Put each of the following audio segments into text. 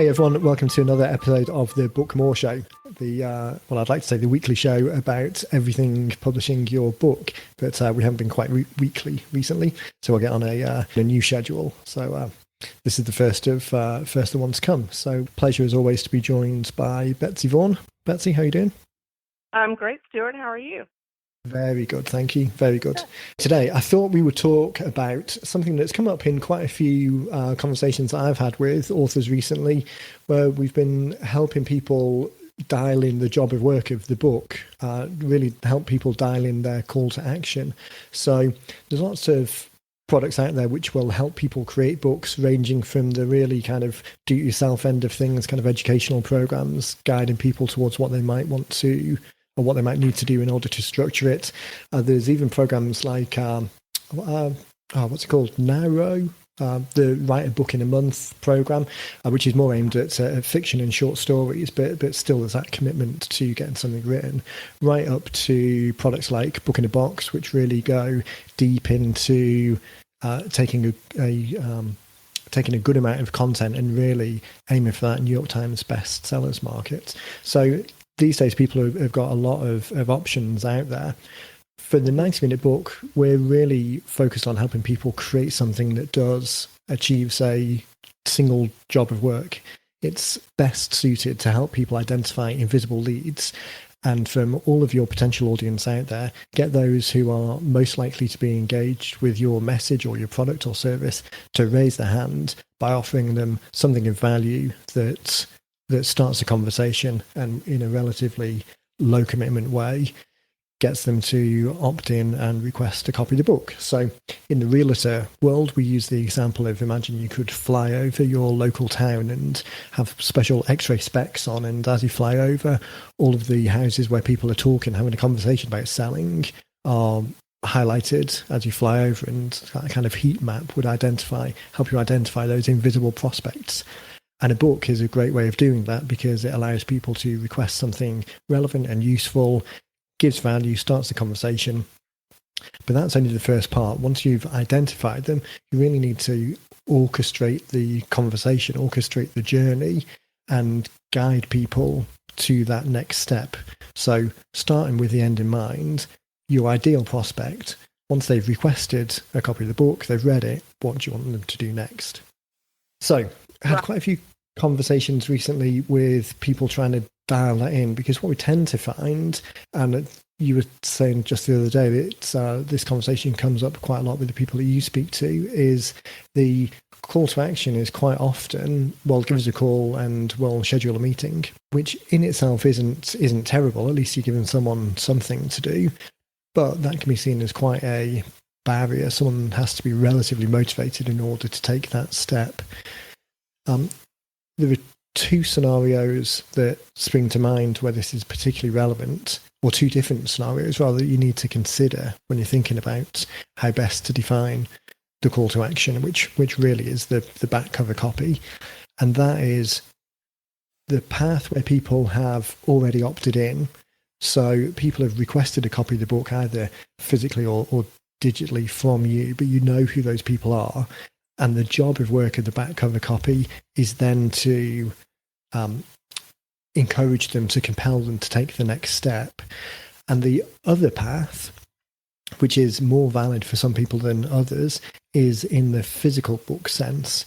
Hey everyone, welcome to another episode of the Book More Show. I'd like to say the weekly show about everything publishing your book, but we haven't been quite weekly recently, so we'll get on a new schedule. So this is the first of the ones to come. So pleasure as always to be joined by Betsy Vaughan. Betsy, how are you doing? I'm great, Stuart. How are you? Very good, thank you. Very good. Today, I thought we would talk about something that's come up in quite a few conversations that I've had with authors recently, where we've been helping people dial in the job of work of the book, really help people dial in their call to action. So there's lots of products out there which will help people create books, ranging from the really kind of do-it-yourself end of things, kind of educational programs, guiding people towards what they might want to or what they might need to do in order to structure it. There's even programs like, what's it called? Narrow, the Write a Book in a Month program, which is more aimed at fiction and short stories, but still there's that commitment to getting something written, right up to products like Book in a Box, which really go deep into taking a good amount of content and really aiming for that New York Times bestsellers market. So these days, people have got a lot of options out there. For the 90-minute book, we're really focused on helping people create something that achieves a single job of work. It's best suited to help people identify invisible leads. And from all of your potential audience out there, get those who are most likely to be engaged with your message or your product or service to raise their hand by offering them something of value that starts a conversation and in a relatively low commitment way gets them to opt in and request a copy of the book. So in the realtor world, we use the example of, imagine you could fly over your local town and have special x-ray specs on, and as you fly over, all of the houses where people are talking, having a conversation about selling are highlighted as you fly over, and that kind of heat map would help you identify those invisible prospects. And a book is a great way of doing that because it allows people to request something relevant and useful, gives value, starts the conversation. But that's only the first part. Once you've identified them, you really need to orchestrate the conversation, orchestrate the journey, and guide people to that next step. So starting with the end in mind, your ideal prospect, once they've requested a copy of the book, they've read it, what do you want them to do next? So I had quite a few conversations recently with people trying to dial that in, because what we tend to find, and you were saying just the other day that this conversation comes up quite a lot with the people that you speak to, is the call to action is quite often, well, give us a call and we'll schedule a meeting, which in itself isn't terrible. At least you're giving someone something to do, but that can be seen as quite a barrier. Someone has to be relatively motivated in order to take that step. There are two scenarios that spring to mind where this is particularly relevant, or two different scenarios rather, that you need to consider when you're thinking about how best to define the call to action, which really is the back cover copy. And that is the path where people have already opted in. So people have requested a copy of the book either physically or digitally from you, but you know who those people are. And the job of work of the back cover copy is then to encourage them, to compel them to take the next step. And the other path, which is more valid for some people than others, is in the physical book sense.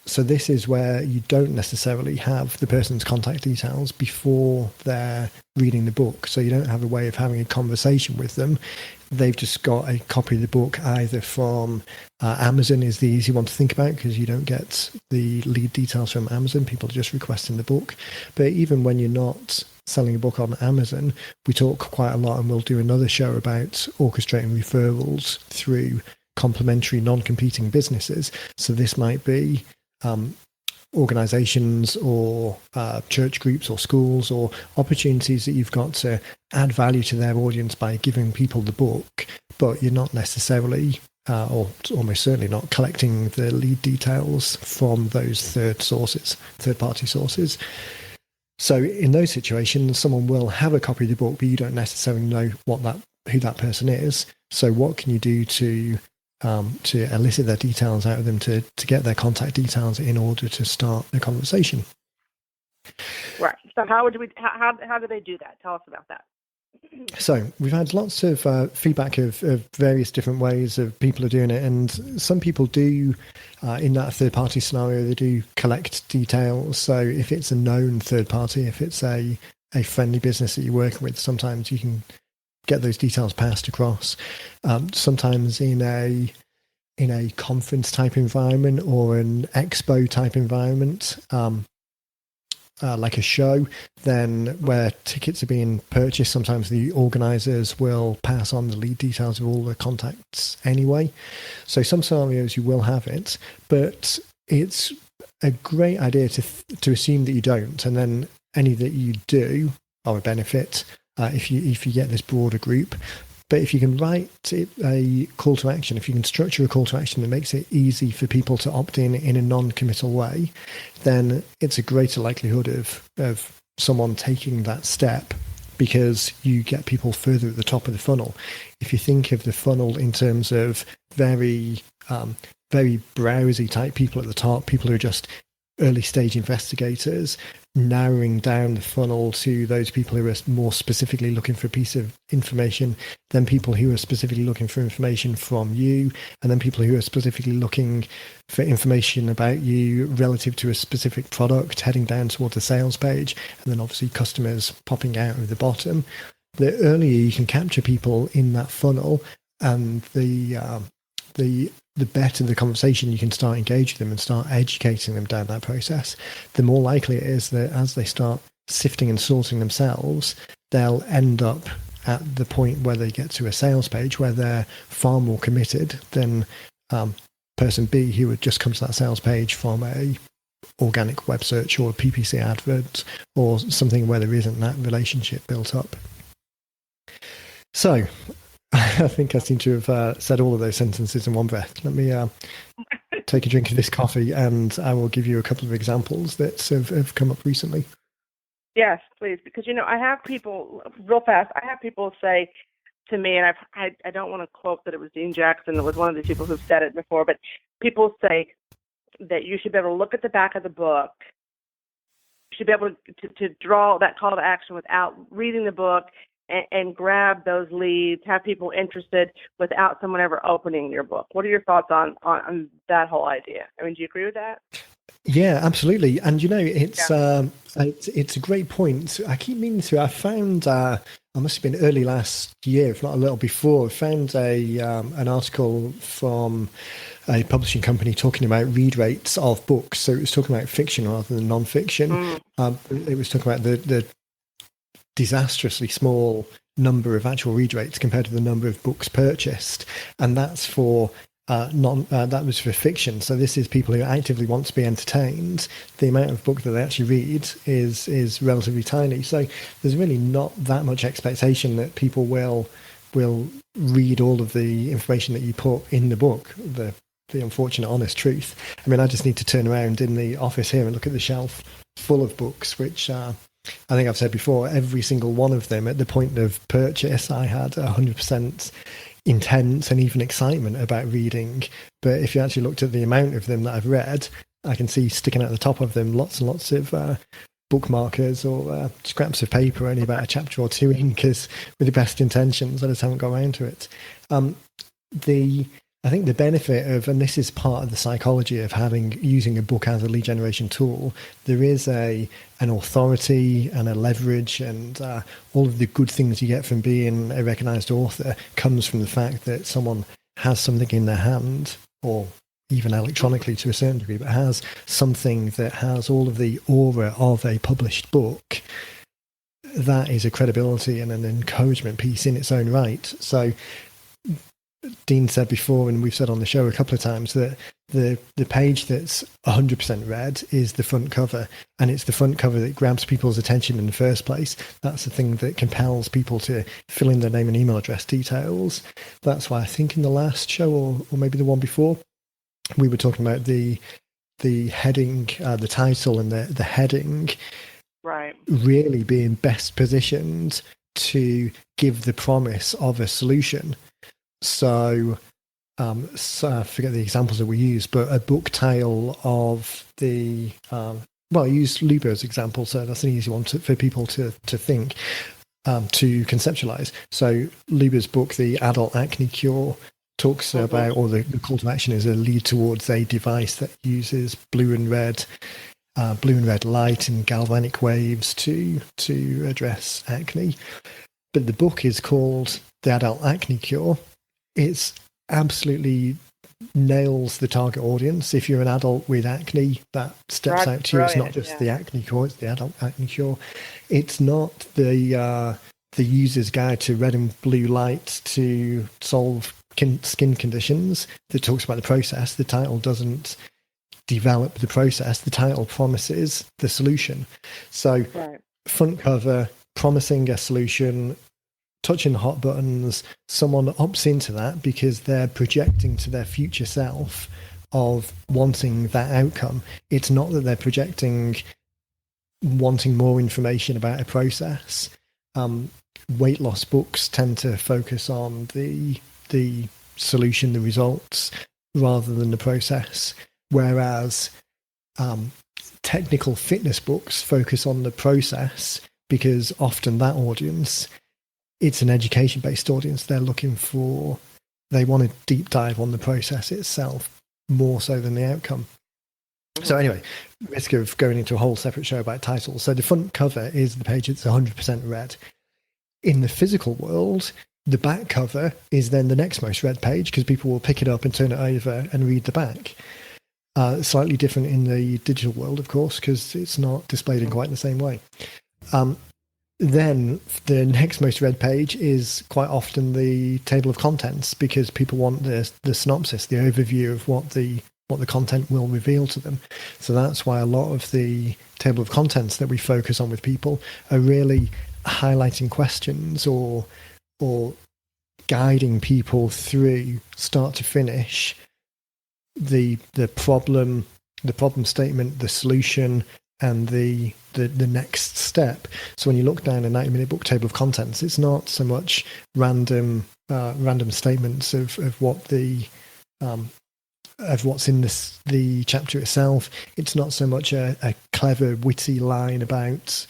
So this is where you don't necessarily have the person's contact details before they're reading the book. So you don't have a way of having a conversation with them. They've just got a copy of the book either from Amazon is the easy one to think about, because you don't get the lead details from Amazon. People are just requesting the book. But even when you're not selling a book on Amazon, we talk quite a lot, and we'll do another show about orchestrating referrals through complementary non-competing businesses. So this might be organizations or church groups or schools, or opportunities that you've got to add value to their audience by giving people the book, but you're not necessarily or almost certainly not collecting the lead details from those third-party sources. So in those situations, someone will have a copy of the book, but you don't necessarily know who that person is. So what can you do to to elicit their details out of them, to get their contact details in order to start a conversation. Right. So how do they do that? Tell us about that. So we've had lots of feedback of various different ways of people are doing it, and some people do, in that third-party scenario, they do collect details. So if it's a known third party, if it's a friendly business that you work with, sometimes you can get those details passed across. Sometimes in a conference type environment or an expo type environment, like a show, then where tickets are being purchased, sometimes the organisers will pass on the lead details of all the contacts anyway. So some scenarios you will have it, but it's a great idea to assume that you don't, and then any that you do are a benefit if you get this broader group. But if you can write a call to action, if you can structure a call to action that makes it easy for people to opt in a non-committal way, then it's a greater likelihood of someone taking that step, because you get people further at the top of the funnel. If you think of the funnel in terms of very browsy type people at the top, people who are just early stage investigators, narrowing down the funnel to those people who are more specifically looking for a piece of information, then people who are specifically looking for information from you, and then people who are specifically looking for information about you relative to a specific product, heading down towards the sales page, and then obviously customers popping out of the bottom. The earlier you can capture people in that funnel, and the better the conversation you can start engaging them and start educating them down that process, the more likely it is that as they start sifting and sorting themselves, they'll end up at the point where they get to a sales page where they're far more committed than person B, who would just come to that sales page from a organic web search or a PPC advert or something where there isn't that relationship built up. So I think I seem to have said all of those sentences in one breath. Let me take a drink of this coffee, and I will give you a couple of examples that have come up recently. Yes, please, because I have people real fast. I have people say to me, and I don't want to quote that it was Dean Jackson. It was one of the people who've said it before, but people say that you should be able to look at the back of the book. You should be able to draw that call to action without reading the book, and grab those leads, have people interested without someone ever opening your book. What are your thoughts on that whole idea? I mean, do you agree with that? Yeah, absolutely. And it's a great point. I keep meaning to. I found I must have been early last year, if not a little before. I found an article from a publishing company talking about read rates of books. So it was talking about fiction rather than non-fiction. It was talking about the disastrously small number of actual read rates compared to the number of books purchased, and that's for that was for fiction. So this is people who actively want to be entertained. The amount of book that they actually read is relatively tiny. So there's really not that much expectation that people will read all of the information that you put in the book. The unfortunate honest truth. I mean, I just need to turn around in the office here and look at the shelf full of books, which I think I've said before, every single one of them at the point of purchase, I had 100% intent and even excitement about reading. But if you actually looked at the amount of them that I've read, I can see sticking at the top of them lots and lots of bookmarkers or scraps of paper, only about a chapter or two in, because with the best intentions, I just haven't got around to it. I think the benefit of, and this is part of the psychology of using a book as a lead generation tool, there is an authority and a leverage, and all of the good things you get from being a recognized author comes from the fact that someone has something in their hand, or even electronically to a certain degree, but has something that has all of the aura of a published book. That is a credibility and an encouragement piece in its own right. So Dean said before, and we've said on the show a couple of times, that the page that's 100% read is the front cover, and it's the front cover that grabs people's attention in the first place. That's the thing that compels people to fill in their name and email address details. That's why I think in the last show, or maybe the one before, we were talking about the heading, the title and the heading, right, really being best positioned to give the promise of a solution. So so I forget the examples that we use, but a book title of the, I use Luba as example, so that's an easy one for people to think, to conceptualize. So Luba's book, The Adult Acne Cure, talks about, or the call to action is a lead towards a device that uses blue and red light and galvanic waves to address acne. But the book is called The Adult Acne Cure. It's absolutely nails the target audience. If you're an adult with acne, that steps out to you. It's not just the acne cure, it's the adult acne cure. It's not the user's guide to red and blue light to solve skin conditions that talks about the process. The title doesn't develop the process. The title promises the solution. So front cover, promising a solution, touching the hot buttons, someone opts into that because they're projecting to their future self of wanting that outcome. It's not that they're projecting wanting more information about a process. Weight loss books tend to focus on the solution, the results, rather than the process. Whereas technical fitness books focus on the process because often that audience, it's an education-based audience. They want a deep dive on the process itself more so than the outcome. So anyway, risk of going into a whole separate show about titles. So the front cover is the page that's 100% red. In the physical world, the back cover is then the next most read page because people will pick it up and turn it over and read the back. Slightly different in the digital world, of course, because it's not displayed in quite the same way. Then the next most read page is quite often the table of contents because people want the synopsis, the overview of what the content will reveal to them. So that's why a lot of the table of contents that we focus on with people are really highlighting questions or guiding people through start to finish the problem statement, the solution, and the next step. So when you look down a 90-minute book table of contents, it's not so much random statements of what of what's in the chapter itself. It's not so much a clever, witty line about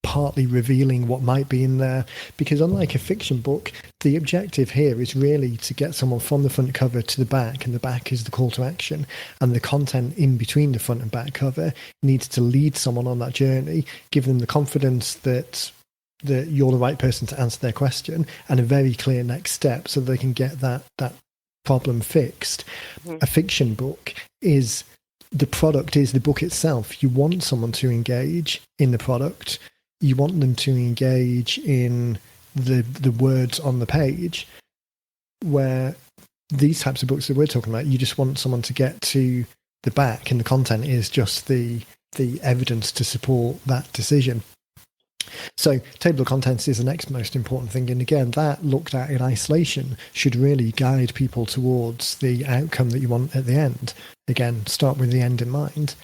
partly revealing what might be in there, because unlike a fiction book, the objective here is really to get someone from the front cover to the back, and the back is the call to action, and the content in between the front and back cover needs to lead someone on that journey, give them the confidence that you're the right person to answer their question, and a very clear next step so they can get that problem fixed. A fiction book is the product, is the book itself. You want someone to engage in the product. You want them to engage in the words on the page, where these types of books that we're talking about, you just want someone to get to the back, and the content is just the evidence to support that decision. So table of contents is the next most important thing. And again, that looked at in isolation should really guide people towards the outcome that you want at the end. Again, start with the end in mind.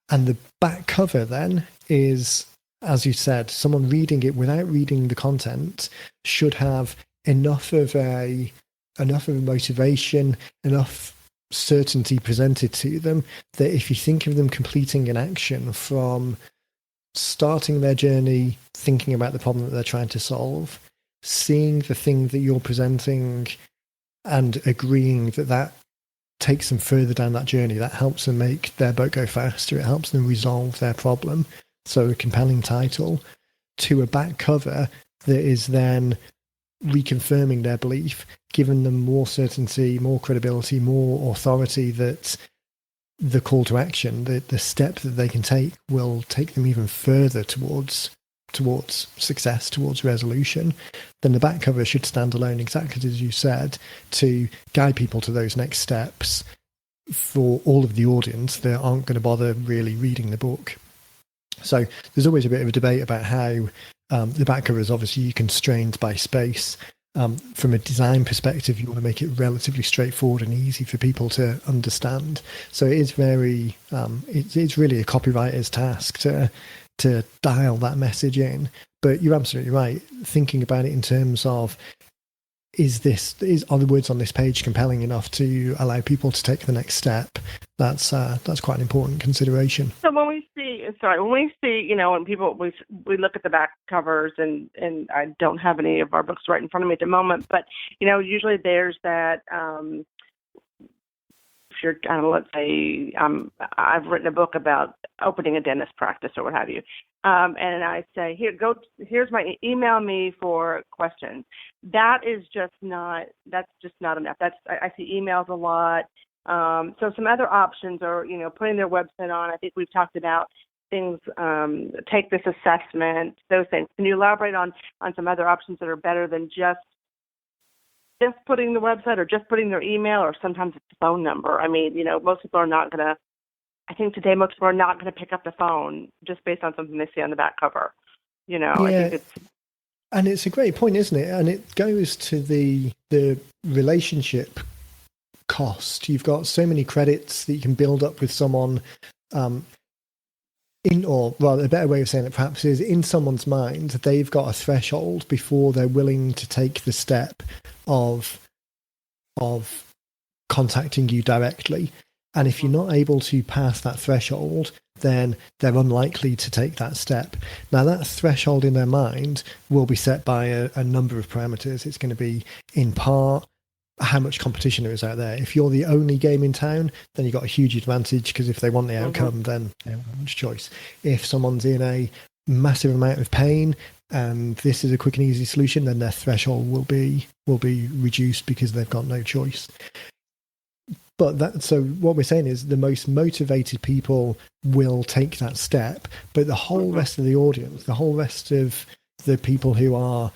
And the back cover then is, as you said, someone reading it without reading the content should have enough of a motivation, enough certainty presented to them that if you think of them completing an action from starting their journey, thinking about the problem that they're trying to solve, seeing the thing that you're presenting and agreeing that takes them further down that journey, that helps them make their boat go faster, it helps them resolve their problem. So a compelling title, to a back cover that is then reconfirming their belief, giving them more certainty, more credibility, more authority that the call to action, the step that they can take will take them even further towards success, towards resolution. Then the back cover should stand alone, exactly as you said, to guide people to those next steps for all of the audience that aren't going to bother really reading the book. So there's always a bit of a debate about how the back cover is obviously constrained by space. From a design perspective, you want to make it relatively straightforward and easy for people to understand. So it is very, it's really a copywriter's task to dial that message in. But you're absolutely right. Thinking about it in terms of are the words on this page compelling enough to allow people to take the next step? That's quite an important consideration. So when we see, when people, we look at the back covers, and I don't have any of our books right in front of me at the moment, but, usually there's that, if you're, let's say, I've written a book about opening a dentist practice or what have you. And I say, here's my email me for questions. That's just not enough. I see emails a lot. So some other options are, putting their website on. I think we've talked about things, take this assessment, those things. Can you elaborate on some other options that are better than just putting the website or just putting their email, or sometimes it's the phone number? I mean, most people are not going to, I think today most people are not going to pick up the phone just based on something they see on the back cover. Yeah. I think and it's a great point, isn't it? And it goes to the relationship cost. You've got so many credits that you can build up with someone, a better way of saying it perhaps is, in someone's mind, they've got a threshold before they're willing to take the step of contacting you directly. And if you're not able to pass that threshold, then they're unlikely to take that step. Now, that threshold in their mind will be set by a number of parameters. It's going to be, in part, how much competition there is out there. If you're the only game in town, then you've got a huge advantage, because if they want the outcome, then they don't have much choice. If someone's in a massive amount of pain and this is a quick and easy solution, then their threshold will be reduced because they've got no choice. But so what we're saying is the most motivated people will take that step, but the whole rest of the audience, the whole rest of the people who are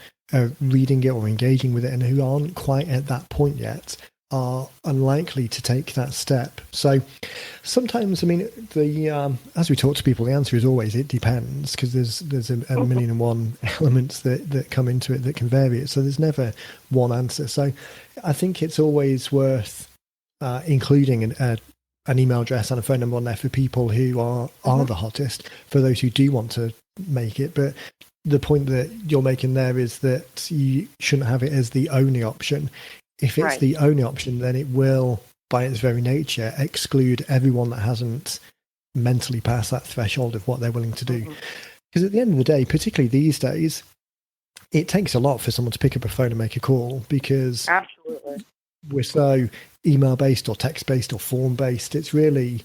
reading it or engaging with it and who aren't quite at that point yet are unlikely to take that step. So sometimes, I mean, as we talk to people, the answer is always it depends, because there's a million and one elements that come into it that can vary it. So there's never one answer. So I think it's always worth including an email address and a phone number on there for people who are the hottest, for those who do want to make it. But the point that you're making there is that you shouldn't have it as the only option. If it's the only option, then it will, by its very nature, exclude everyone that hasn't mentally passed that threshold of what they're willing to do. Because at the end of the day, particularly these days, it takes a lot for someone to pick up a phone and make a call, because absolutely we're so email-based or text-based or form-based. It's really,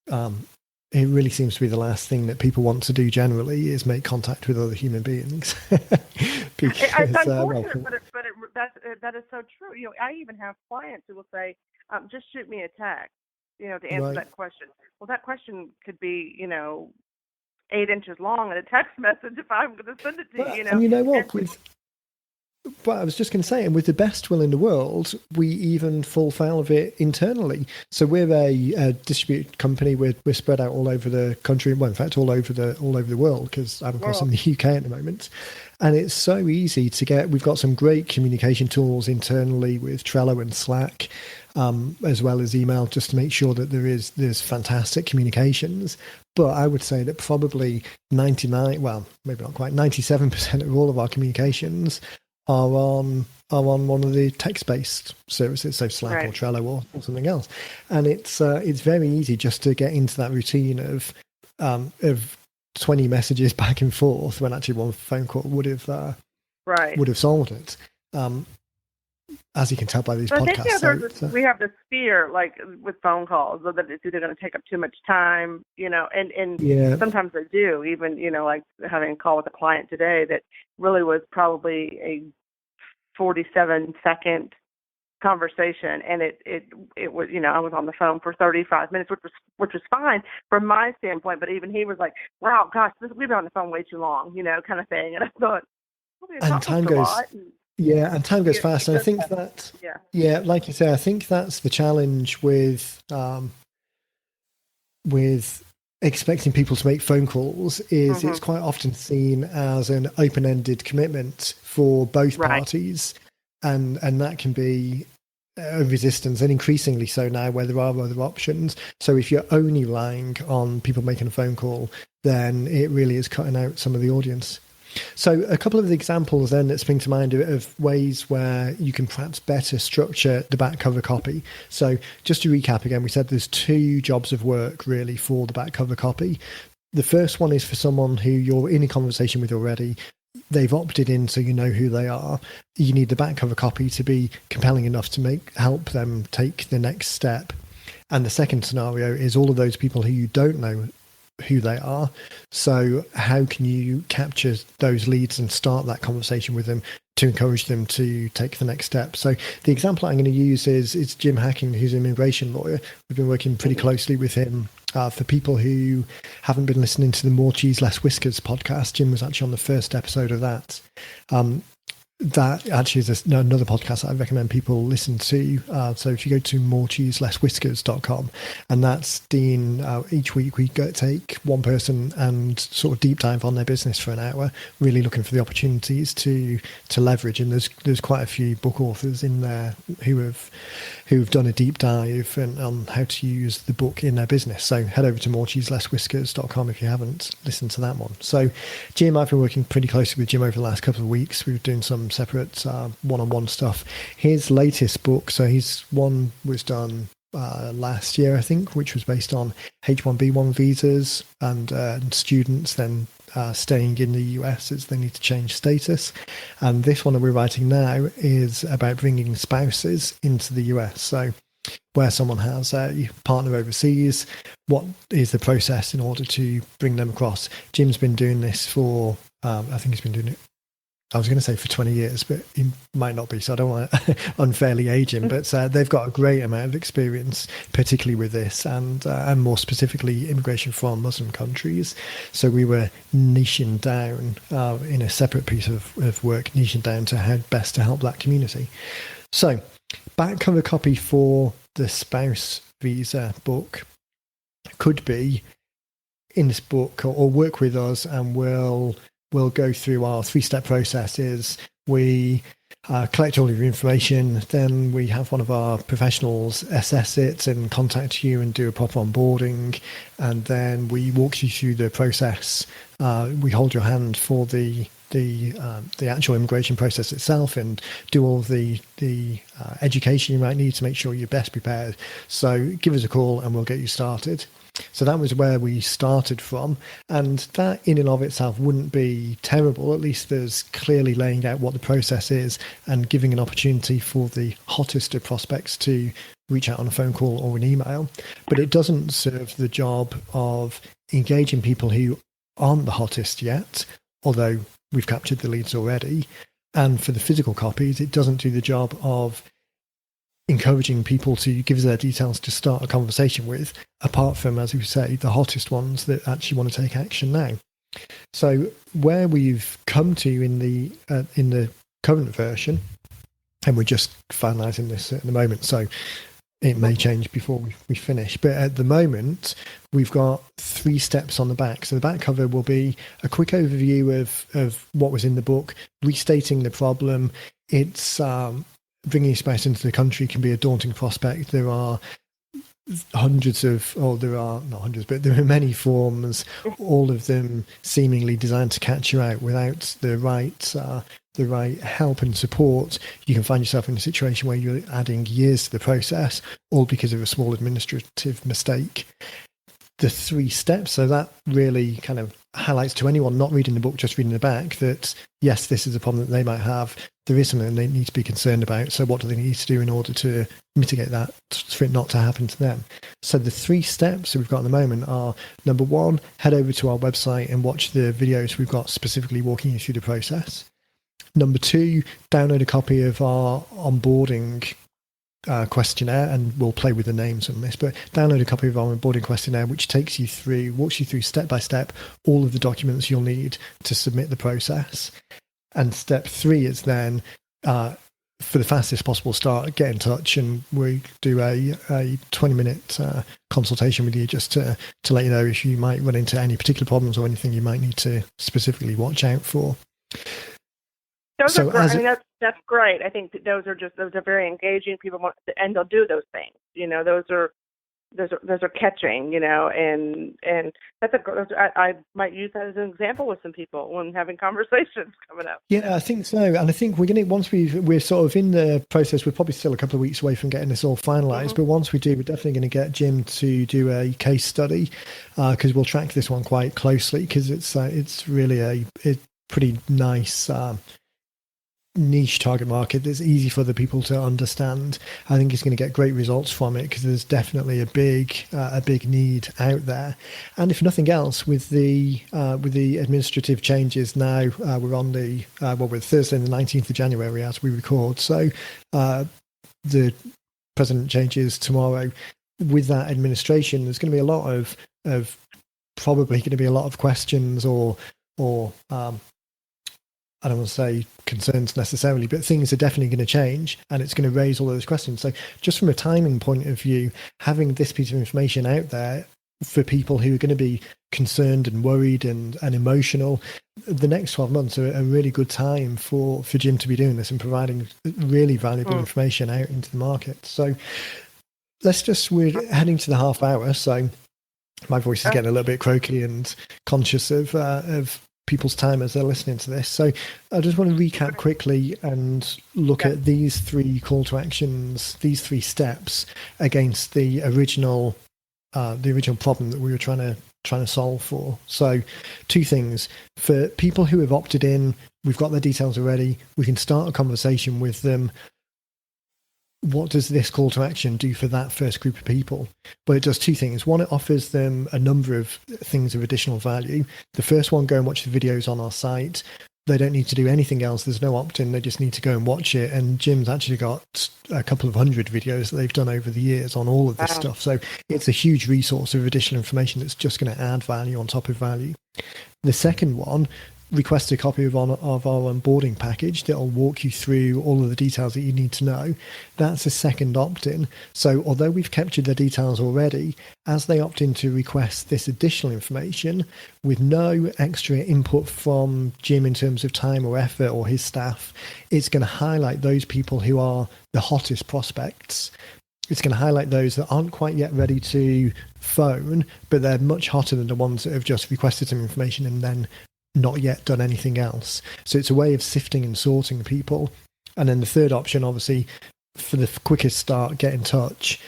it really seems to be the last thing that people want to do generally, is make contact with other human beings. Because, it's unfortunate, that is so true. I even have clients who will say, just shoot me a text, to answer that question. Well, that question could be, 8 inches long in a text message if I'm going to send it to you. And you know what? But I was just going to say, and with the best will in the world, we even fall foul of it internally. So we're a distributed company. We're spread out all over the country. Well, in fact, all over the world, because I'm of course in the UK at the moment. And it's so easy to get. We've got some great communication tools internally with Trello and Slack, as well as email, just to make sure that there's fantastic communications. But I would say that probably 99, well, maybe not quite, 97% of all of our communications are on one of the text-based services, so Slack or Trello or something else. And it's very easy just to get into that routine of 20 messages back and forth, when actually one phone call would have solved it. As you can tell by these podcasts. We have this fear, like with phone calls, that it's either going to take up too much time, and sometimes they do. Even, like having a call with a client today that really was probably a 47-second conversation, and it was, I was on the phone for 35 minutes, which was fine from my standpoint. But even he was like, "Wow, gosh, we've been on the phone way too long," kind of thing. And I thought, and time goes. Yeah, and time goes fast. And I think that, like you say, I think that's the challenge with expecting people to make phone calls is it's quite often seen as an open-ended commitment for both parties. And that can be a resistance, and increasingly so now where there are other options. So if you're only relying on people making a phone call, then it really is cutting out some of the audience. So a couple of the examples then that spring to mind of ways where you can perhaps better structure the back cover copy. So just to recap again, we said there's 2 jobs of work really for the back cover copy. The first one is for someone who you're in a conversation with already. They've opted in, so you know who they are. You need the back cover copy to be compelling enough to help them take the next step. And the second scenario is all of those people who you don't know who they are. So how can you capture those leads and start that conversation with them to encourage them to take the next step? So the example I'm going to use is Jim Hacking, who's an immigration lawyer. We've been working pretty closely with him. For people who haven't been listening to the More Cheese, Less Whiskers podcast, Jim was actually on the first episode of that. That actually is another podcast that I recommend people listen to. So if you go to morecheeselesswhiskers.com, and that's Dean, each week we take one person and sort of deep dive on their business for an hour, really looking for the opportunities to leverage. And there's quite a few book authors in there who've done a deep dive on how to use the book in their business. So head over to morecheeselesswhiskers.com if you haven't listened to that one. So Jim, I've been working pretty closely with Jim over the last couple of weeks. We've been doing some separate one-on-one stuff. His latest book, so his one was done last year, I think, which was based on H-1B1 visas and students then staying in the US as they need to change status. And this one that we're writing now is about bringing spouses into the US. So where someone has a partner overseas, what is the process in order to bring them across? Jim's been doing this for, I think he's been doing it, I was going to say for 20 years, but he might not be, so I don't want to unfairly age him. But they've got a great amount of experience, particularly with this, and more specifically, immigration from Muslim countries. So we were niching down in a separate piece of work, niching down to how best to help that community. So back cover copy for the spouse visa book could be in this book, or work with us, and we'll go through our 3-step processes. We collect all of your information, then we have one of our professionals assess it and contact you and do a proper onboarding, and then we walk you through the process. We hold your hand for the actual immigration process itself and do all the education you might need to make sure you're best prepared. So give us a call and we'll get you started. So that was where we started from, and that in and of itself wouldn't be terrible. At least there's clearly laying out what the process is and giving an opportunity for the hottest of prospects to reach out on a phone call or an email. But it doesn't serve the job of engaging people who aren't the hottest yet, although we've captured the leads already. And for the physical copies, it doesn't do the job of encouraging people to give us their details to start a conversation with, apart from, as we say, the hottest ones that actually want to take action now. So where we've come to in the current version, and we're just finalizing this at the moment, so it may change before we finish, but at the moment we've got 3 steps on the back. So the back cover will be a quick overview of what was in the book, restating the problem. It's bringing a spouse into the country can be a daunting prospect. There are there are many forms, all of them seemingly designed to catch you out. Without the right help and support, you can find yourself in a situation where you're adding years to the process, all because of a small administrative mistake. The 3 steps, so that really kind of highlights to anyone not reading the book, just reading the back, that yes, this is a problem that they might have. There is something they need to be concerned about. So what do they need to do in order to mitigate that, for it not to happen to them? So the 3 steps that we've got at the moment are, number 1, head over to our website and watch the videos we've got specifically walking you through the process. Number 2, download a copy of our onboarding questionnaire, and we'll play with the names on this, but download a copy of our onboarding questionnaire, which walks you through step by step all of the documents you'll need to submit the process. And step 3 is then, for the fastest possible start, get in touch and we do a 20-minute consultation with you, just to let you know if you might run into any particular problems or anything you might need to specifically watch out for. Those are great. I mean, that's great. I think those are very engaging. People want, and they'll do those things. You know, those are those are catching, and I might use that as an example with some people when having conversations coming up. Yeah, I think so, and I think once we're sort of in the process. We're probably still a couple of weeks away from getting this all finalised, but once we do, we're definitely going to get Jim to do a case study because we'll track this one quite closely because it's really a pretty nice. Niche target market that's easy for the people to understand. I think it's going to get great results from it because there's definitely a big need out there. And if nothing else, with the administrative changes now, we're on we're Thursday the 19th of January as we record. So the president changes tomorrow. With that administration, there's going to be a lot of probably going to be a lot of questions or I don't want to say concerns necessarily, but things are definitely going to change and it's going to raise all those questions. So just from a timing point of view, having this piece of information out there for people who are going to be concerned and worried and emotional, the next 12 months are a really good time for Jim to be doing this and providing really valuable information out into the market. So we're heading to the half hour. So my voice is getting a little bit croaky and conscious of people's time as they're listening to this. So I just want to recap quickly and look at these three call to actions, these three steps against the original problem that we were trying to solve for. So two things. For people who have opted in, we've got their details already. We can start a conversation with them. What does this call to action do for that first group of people? Well, it does two things. One, it offers them a number of things of additional value. The first one, go and watch the videos on our site. They don't need to do anything else. There's no opt-in. They just need to go and watch it. And Jim's actually got a couple of hundred videos that they've done over the years on all of this stuff. So it's a huge resource of additional information that's just going to add value on top of value. The second one, request a copy of our onboarding package that will walk you through all of the details that you need to know. That's a second opt-in. So although we've captured their details already, as they opt in to request this additional information with no extra input from Jim in terms of time or effort or his staff, it's going to highlight those people who are the hottest prospects. It's going to highlight those that aren't quite yet ready to phone, but they're much hotter than the ones that have just requested some information and then not yet done anything else. So it's a way of sifting and sorting people. And then the third option, obviously, for the quickest start, get in touch.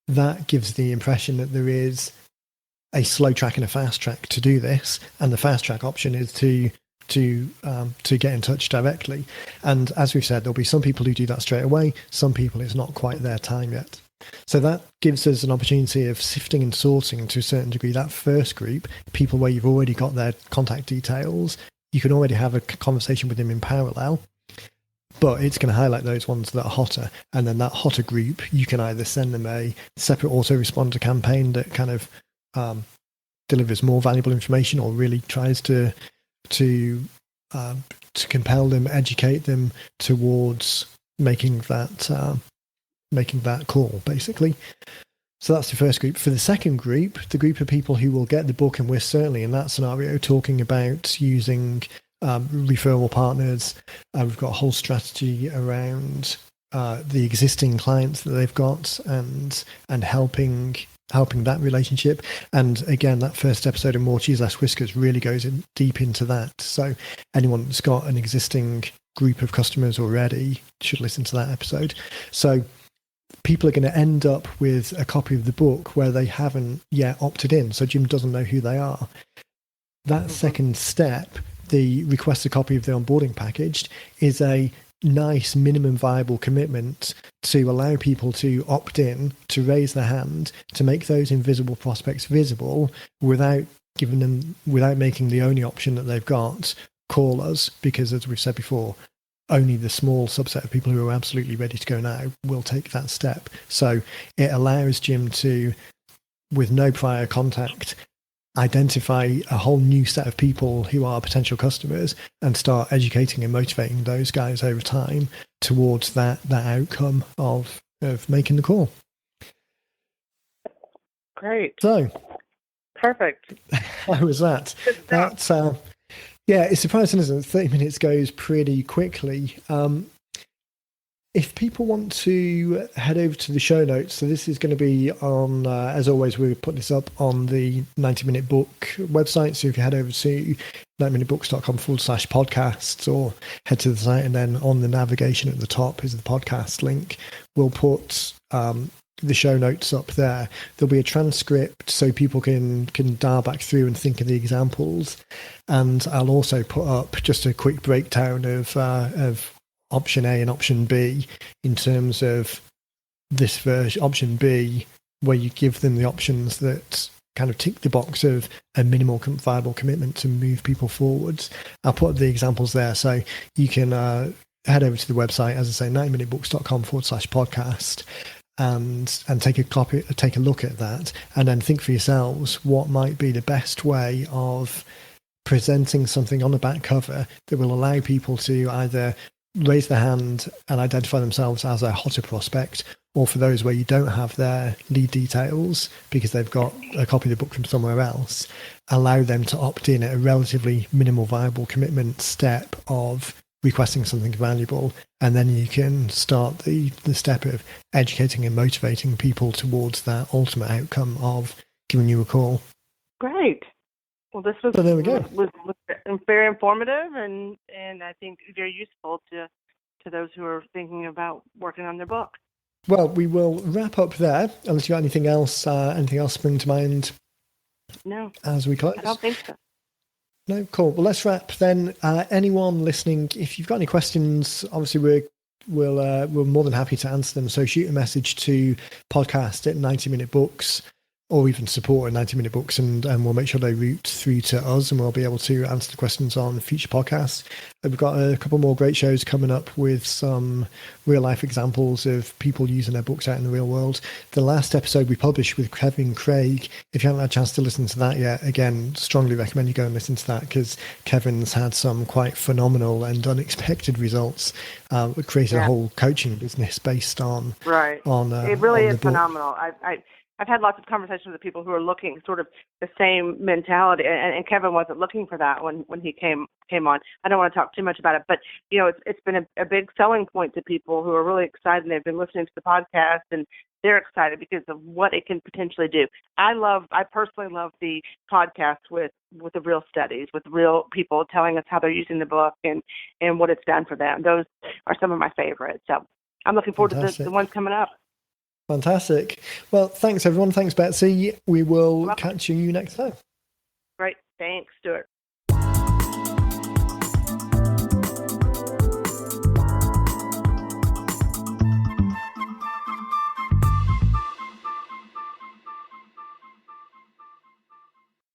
That gives the impression that there is a slow track and a fast track to do this. And the fast track option is to get in touch directly. And as we've said, there'll be some people who do that straight away. Some people, it's not quite their time yet. So that gives us an opportunity of sifting and sorting to a certain degree. That first group, people where you've already got their contact details, you can already have a conversation with them in parallel, but it's going to highlight those ones that are hotter. And then that hotter group, you can either send them a separate autoresponder campaign that kind of delivers more valuable information or really tries to compel them, educate them towards making that call, basically. So that's the first group. For the second group, the group of people who will get the book, and we're certainly in that scenario talking about using referral partners. We've got a whole strategy around the existing clients that they've got and helping that relationship. And again, that first episode of More Cheese, Less Whiskers really goes in deep into that. So anyone that's got an existing group of customers already should listen to that episode. So people are going to end up with a copy of the book where they haven't yet opted in. So Jim doesn't know who they are. That second step, the request a copy of the onboarding package, is a nice minimum viable commitment to allow people to opt in, to raise their hand, to make those invisible prospects visible without making the only option that they've got call us, because as we've said before, only the small subset of people who are absolutely ready to go now will take that step. So it allows Jim to, with no prior contact, identify a whole new set of people who are potential customers and start educating and motivating those guys over time towards that outcome of making the call. Great. So perfect. How was that? That's yeah, it's surprising, isn't it? 30 minutes goes pretty quickly. if people want to head over to the show notes, so this is going to be on, as always, we put this up on the 90-Minute Book website. So if you head over to 90minutebooks.com/podcasts or head to the site, and then on the navigation at the top is the podcast link, we'll put the show notes up there. There'll be a transcript so people can dial back through and think of the examples. And I'll also put up just a quick breakdown of option A and option B in terms of this version. Option B, where you give them the options that kind of tick the box of a minimal viable commitment to move people forwards. I'll put up the examples there so you can head over to the website, as I say, 90minutebooks.com/podcast. And take a look at that, and then think for yourselves what might be the best way of presenting something on the back cover that will allow people to either raise their hand and identify themselves as a hotter prospect, or for those where you don't have their lead details because they've got a copy of the book from somewhere else, allow them to opt in at a relatively minimal viable commitment step of requesting something valuable, and then you can start the step of educating and motivating people towards that ultimate outcome of giving you a call. Great. Well, this was, so there we go. was very informative and I think very useful to those who are thinking about working on their book. Well, we will wrap up there, unless you got anything else spring to mind. No, as we close. I don't think so. No, cool. Well, let's wrap then. Anyone listening, if you've got any questions, obviously we're more than happy to answer them. So shoot a message to podcast@90minutebooks, or even support at 90-Minute Books, and we'll make sure they route through to us, and we'll be able to answer the questions on future podcasts. We've got a couple more great shows coming up with some real life examples of people using their books out in the real world. The last episode we published with Kevin Craig, if you haven't had a chance to listen to that yet, again, strongly recommend you go and listen to that, because Kevin's had some quite phenomenal and unexpected results. Created a whole coaching business based on it really is phenomenal. I've had lots of conversations with people who are looking sort of the same mentality, and Kevin wasn't looking for that when he came on. I don't want to talk too much about it, but it's been a big selling point to people who are really excited, and they've been listening to the podcast, and they're excited because of what it can potentially do. I personally love the podcast with the real studies, with real people telling us how they're using the book and what it's done for them. Those are some of my favorites. So I'm looking forward to the ones coming up. Fantastic. Well, thanks everyone. Thanks, Betsy. We will catch you next time. Great. Thanks, Stuart.